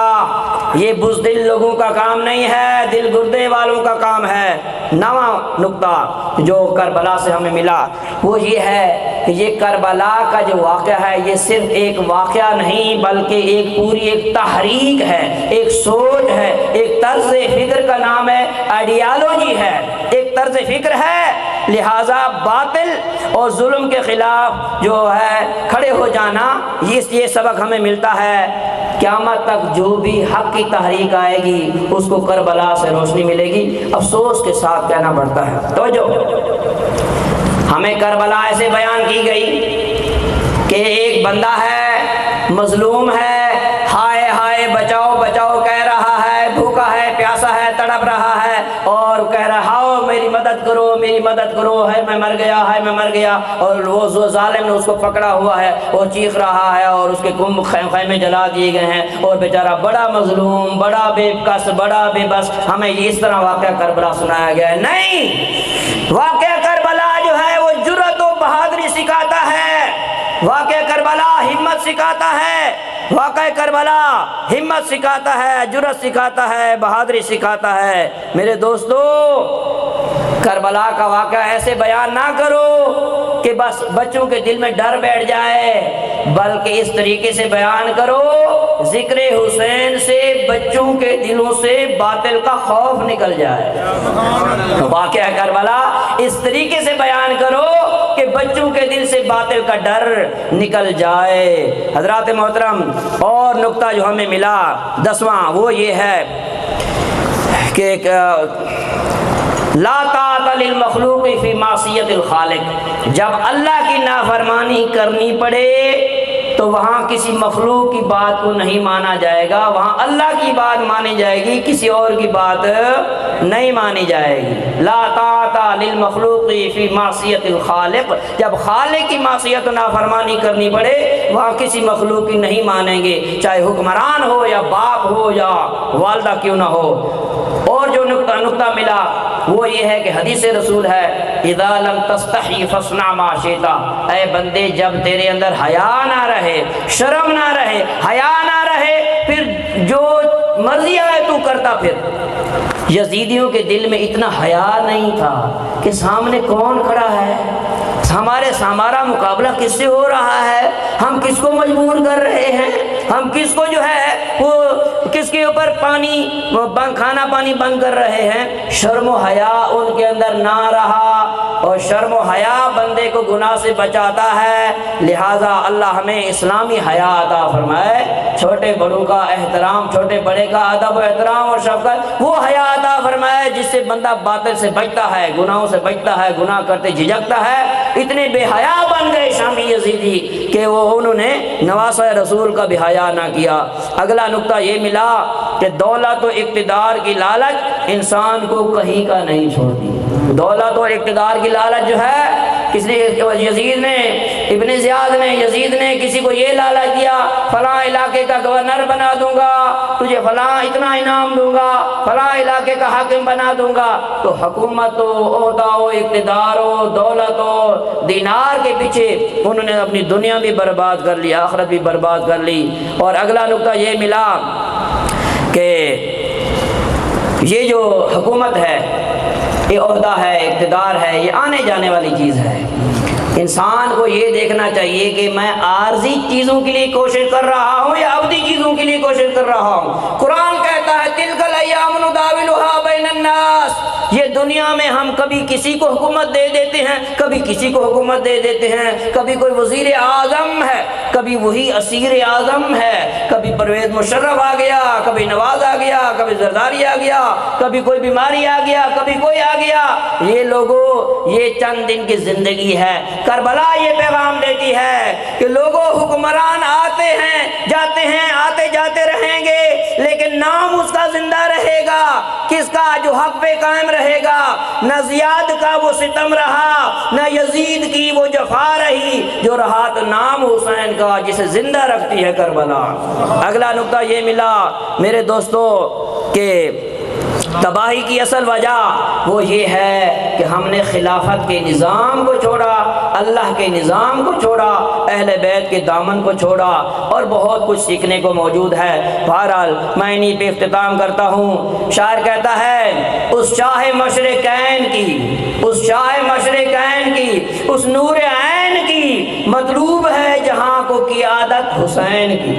یہ بزدل لوگوں کا کام نہیں ہے، دل گردے والوں کا کام ہے۔ نواں نقطہ جو کربلا سے ہمیں ملا وہ یہ ہے کہ یہ کربلا کا جو واقعہ ہے یہ صرف ایک واقعہ نہیں، بلکہ ایک پوری ایک تحریک ہے، ایک سوچ ہے، ایک طرز فکر کا نام ہے، آئیڈیالوجی ہے، ایک طرز فکر ہے۔ لہٰذا باطل اور ظلم کے خلاف جو ہے کھڑے ہو جانا، یہ سبق ہمیں ملتا ہے۔ قیامت تک جو بھی حق کی تحریک آئے گی اس کو کربلا سے روشنی ملے گی۔ افسوس کے ساتھ کہنا پڑتا ہے، توجہ، ہمیں کربلا ایسے بیان کی گئی کہ ایک بندہ ہے، مظلوم ہے، ہائے ہائے بچاؤ بچاؤ کہہ رہا ہے، بھوکا ہے، پیاسا ہے، تڑپ رہا ہے اور کہہ رہا ہے ہاؤ میری مدد کرو، میری مدد کرو، ہے میں مر گیا، ہے میں مر گیا، اور وہ ظالم نے اس کو پکڑا ہوا ہے اور چیخ رہا ہے اور اس کے خیمے جلا دیے گئے ہیں اور بیچارہ بڑا مظلوم، بڑا بے کس، بڑا بے بس۔ ہمیں اس طرح واقعہ کربلا سنایا گیا ہے؟ نہیں، واقعہ کربلا جو ہے وہ جرأت و بہادری سکھاتا ہے، واقعہ کربلا ہمت سکھاتا ہے، واقعہ کربلا ہمت سکھاتا ہے، جرأت سکھاتا ہے، بہادری سکھاتا ہے۔ میرے دوستو، کربلا کا واقعہ ایسے بیان نہ کرو کہ بس بچوں کے دل میں ڈر بیٹھ جائے، بلکہ اس طریقے سے بیان کرو ذکر حسین سے بچوں کے دلوں سے باطل کا خوف نکل جائے۔ واقعہ کربلا اس طریقے سے بیان کرو کہ بچوں کے دل سے باطل کا ڈر نکل جائے۔ حضرات محترم، اور نقطہ جو ہمیں ملا 10واں وہ یہ ہے کہ لا طاعت للمخلوق فی معصیت الخالق، جب اللہ کی نافرمانی کرنی پڑے تو وہاں کسی مخلوق کی بات کو نہیں مانا جائے گا، وہاں اللہ کی بات مانی جائے گی، کسی اور کی بات نہیں مانی جائے گی۔ لا طاعت للمخلوق فی معصیت الخالق، جب خالق کی معصیت و نافرمانی کرنی پڑے وہاں کسی مخلوق کی نہیں مانیں گے، چاہے حکمران ہو یا باپ ہو یا والدہ کیوں نہ ہو۔ اور جو نقطہ ملا وہ یہ ہے کہ حدیث رسول ہے اذا لم تستحی فاصنع ما شئت، اے بندے جب تیرے اندر حیا نہ رہے، شرم نہ رہے، حیا نہ رہے، پھر جو مرضی آئے تو کرتا پھر۔ یزیدیوں کے دل میں اتنا حیا نہیں تھا کہ سامنے کون کھڑا ہے، ہمارا مقابلہ کس سے ہو رہا ہے، ہم کس کو مجبور کر رہے ہیں، ہم کس کو جو ہے وہ کس کے اوپر کھانا پانی بند کر رہے ہیں۔ شرم و حیا ان کے اندر نہ رہا، اور شرم و حیا بندے کو گناہ سے بچاتا ہے۔ لہٰذا اللہ ہمیں اسلامی حیا عطا فرمائے، چھوٹے بڑوں کا احترام، چھوٹے بڑے کا ادب و احترام اور شفقت، وہ حیا عطا فرمائے جس سے بندہ باطل سے بچتا ہے، گناہوں سے بچتا ہے، گناہ کرتے جھجکتا ہے۔ اتنے بے حیا بن گئے شامی یزیدی کہ انہوں نے نواسہ رسول کا بھی حیا نہ کیا۔ اگلا نقطہ یہ ملا کہ دولت و اقتدار کی لالچ انسان کو کہیں کا نہیں چھوڑتی۔ دولت اور اقتدار کی لالچ جو ہے یزید نے ابن زیاد نے یزید نے کسی کو یہ لالچ دیا فلاں علاقے کا گورنر بنا دوں گا، تجھے فلاں اتنا انعام دوں گا، فلاں علاقے کا حاکم بنا دوں گا، تو حکومت ہو، عہدہ ہو، اقتدار ہو، دولت ہو، دینار کے پیچھے انہوں نے اپنی دنیا بھی برباد کر لی، آخرت بھی برباد کر لی۔ اور اگلا نقطہ یہ ملا کہ یہ جو حکومت ہے، یہ عہدہ ہے، اقتدار ہے، یہ آنے جانے والی چیز ہے۔ انسان کو یہ دیکھنا چاہیے کہ میں عارضی چیزوں کے لیے کوشش کر رہا ہوں یا ابدی چیزوں کے لیے کوشش کر رہا ہوں۔ قرآن کہتا ہے تِلْكَ الْأَيَّامُ نُدَاوِلُهَا بَيْنَ النَّاسِ، یہ دنیا میں ہم کبھی کسی کو حکومت دے دیتے ہیں، کبھی کسی کو حکومت دے دیتے ہیں، کبھی کوئی وزیر اعظم ہے، کبھی وہی اسیر اعظم ہے، کبھی پرویز مشرف آ گیا، کبھی نواز آ گیا، کبھی زرداری آ گیا، کبھی کوئی بیماری آ گیا، کبھی کوئی آ گیا۔ یہ لوگوں یہ چند دن کی زندگی ہے۔ کربلا یہ پیغام دیتی ہے کہ لوگوں حکمران آتے ہیں جاتے ہیں، آتے جاتے رہیں گے، لیکن نام اس کا زندہ رہے گا، کس کا؟ جو حق پہ قائم رہے گا۔ نہ زیاد کا وہ ستم رہا، نہ یزید کی وہ جفا رہی، جو رہا تو نام حسین کا جسے زندہ رکھتی ہے کربلا۔ اگلا نقطہ یہ ملا میرے دوستو کہ تباہی کی اصل وجہ وہ یہ ہے کہ ہم نے خلافت کے نظام کو چھوڑا، اللہ کے نظام کو چھوڑا، اہل بیت کے دامن کو چھوڑا، اور بہت کچھ سیکھنے کو موجود ہے۔ بہرحال میں انہی پہ اختتام کرتا ہوں۔ شاعر کہتا ہے اس شاہ مشرقین کی، اس شاہ مشرقین کی، اس نور عین کی مطلوب ہے جہاں کو قیادت حسین کی،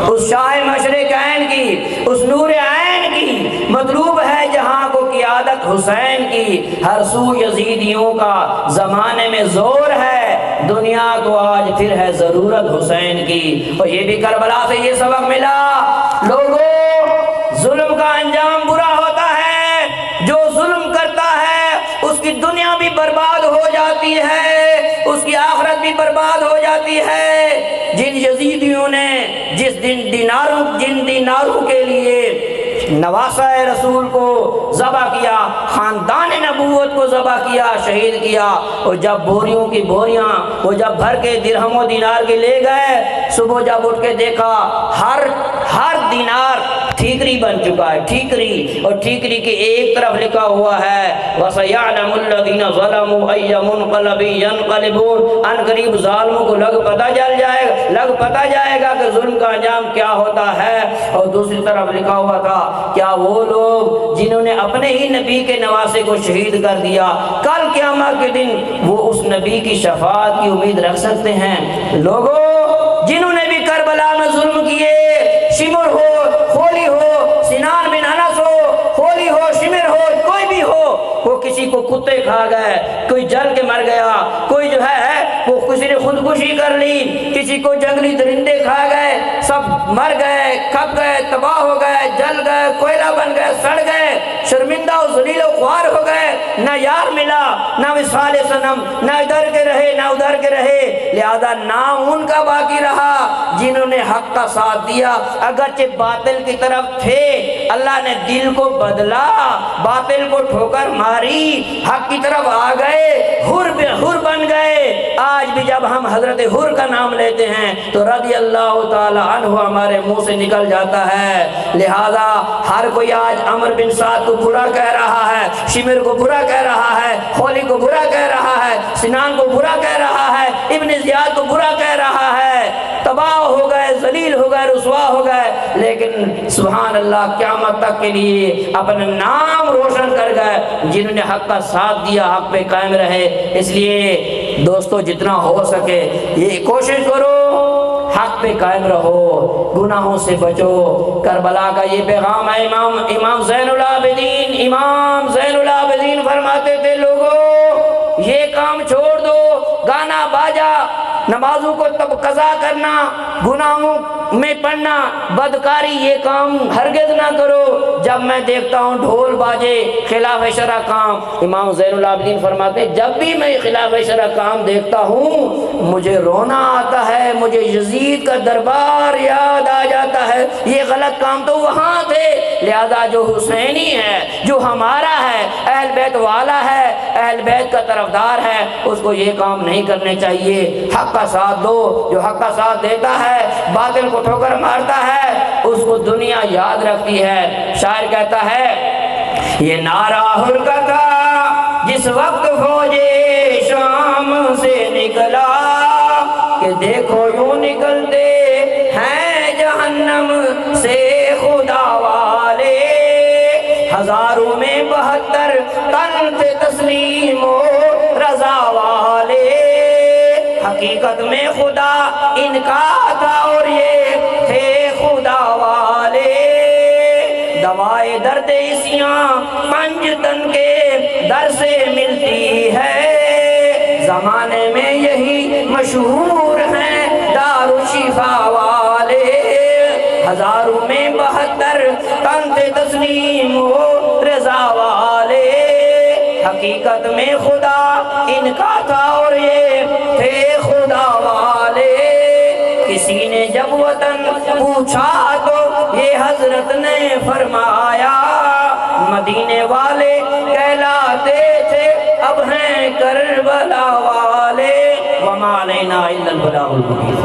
اس شاہ مشرقین کی، اس نور عین کی مطلوب ہے جہاں کو قیادت حسین کی۔ ہر سو یزیدیوں کا زمانے میں زور ہے، دنیا کو آج پھر ہے ضرورت حسین کی۔ اور یہ بھی کربلا سے یہ سبق ملا، لوگوں ظلم کا انجام برا ہوتا ہے، جو ظلم کرتا ہے اس کی دنیا بھی برباد ہو جاتی ہے، اس کی آخرت بھی برباد ہو جاتی ہے۔ جن یزیدیوں نے جن دیناروں کے لیے نواسہ رسول کو ذبح کیا، خاندان نبوت کو ذبح کیا، شہید کیا، اور جب بوریوں کی بوریاں وہ جب بھر کے درہم و دینار کے لے گئے، صبح جب اٹھ کے دیکھا ہر دینار ٹھیکری بن چکا ہے، ٹھیکری، اور ٹھیکری کے ایک طرف لکھا ہوا ہے وَسَيَعْلَمُ الَّذِينَ ظَلَمُوا أَيَّ مُنْقَلَبٍ يَنْقَلِبُونَ، ان قریب ظالموں کو لگ پتہ جائے گا کہ ظلم کا انجام کیا ہوتا ہے۔ اور دوسری طرف لکھا ہوا تھا کیا وہ لوگ جنہوں نے اپنے ہی نبی کے نواسے کو شہید کر دیا، کل قیامت کے دن وہ اس نبی کی شفاعت کی امید رکھ سکتے ہیں؟ لوگوں جنہوں نے بھی کربلا میں ظلم کیے، شمر ہو، خولی ہو، سنان بن انس ہو، خولی ہو، شمر ہو، کوئی بھی ہو، وہ کسی کو کتے کھا گئے، کوئی جل کے مر گیا، کوئی جو ہے وہ کسی نے خودکشی کر لی، کسی کو جنگلی درندے کھا گئے، سب مر گئے، کھپ گئے، تباہ ہو گئے، جل گئے، کوئلہ بن گئے، سڑ گئے، شرمندہ و ذلیل و خوار ہو گئے، نہ یار ملا، نہ وصال صنم، نہ ادھر کے رہے نہ ادھر کے رہے، لہذا نام ان کا باقی رہا جنہوں نے حق کا ساتھ دیا، اگرچہ باطل کی طرف تھے، اللہ نے دل کو بدلا، باطل کو ٹھوکر ماری، حق کی طرف آ گئے، حر بن گئے۔ آج بھی جب ہم حضرت حر کا نام لیتے ہیں تو رضی اللہ تعالی عنہ ہمارے منہ سے نکل جاتا ہے۔ لہذا ہر کوئی آج عمر بن سعد کو برا کہہ رہا ہے، شمر کو برا کہہ رہا ہے، خولی کو برا کہہ رہا ہے، سنان کو برا کہہ رہا ہے، ابن زیاد کو برا کہہ رہا ہے، تباہ ہو گئے، ذلیل ہو گئے، رسوا ہو گئے، لیکن سبحان اللہ قیامت تک کے لیے اپنا نام روشن کر گئے جنہوں نے حق کا ساتھ دیا، حق پہ قائم رہے۔ اس لیے دوستو جتنا ہو سکے یہ کوشش کرو حق پہ قائم رہو، گناہوں سے بچو۔ کربلا کا یہ پیغام ہے۔ امام زین العابدین فرماتے تھے لوگوں یہ کام چھوڑ دو، گانا باجا، نمازوں کو تب قضا کرنا، گناہوں میں پڑھنا، بدکاری، یہ کام ہرگز نہ کرو۔ جب میں دیکھتا ہوں ڈھول باجے، خلاف شرع کام، امام زین العابدین فرماتے ہیں جب بھی میں خلاف شرع کام دیکھتا ہوں مجھے رونا آتا ہے، مجھے یزید کا دربار یاد آ جاتا ہے، یہ غلط کام تو وہاں تھے، لہذا جو حسینی ہے، جو ہمارا ہے، اہل بیت والا ہے، اہل بیت کا طرفدار ہے، اس کو یہ کام نہیں کرنے چاہیے۔ حق کا ساتھ دو، جو حق کا ساتھ دیتا ہے باطل کو ٹھوکر مارتا ہے اس کو دنیا یاد رکھتی ہے۔ شاعر کہتا ہے یہ نعرہ حرکت کا جس وقت فوج شام سے نکلا کہ دیکھو یوں نکلتے ہیں جہنم سے خدا والے، ہزاروں میں 72 تن تھے تسلیم و رضا والے، حقیقت میں خدا ان کا تھا اور یہ تھے خدا والے، دوائے درد اسیاں 5 تن کے در سے ملتی ہے، زمانے میں یہی مشہور ہیں دارالشفا والے، ہزاروں میں 72 تن تھے تسلیم و رضا والے، حقیقت میں خدا ان کا تھا اور یہ تھے خدا والے، کسی نے جب وطن پوچھا تو یہ حضرت نے فرمایا مدینے والے کہلاتے تھے اب ہیں کربلا والے، وما علینا الا البلاغ المبین۔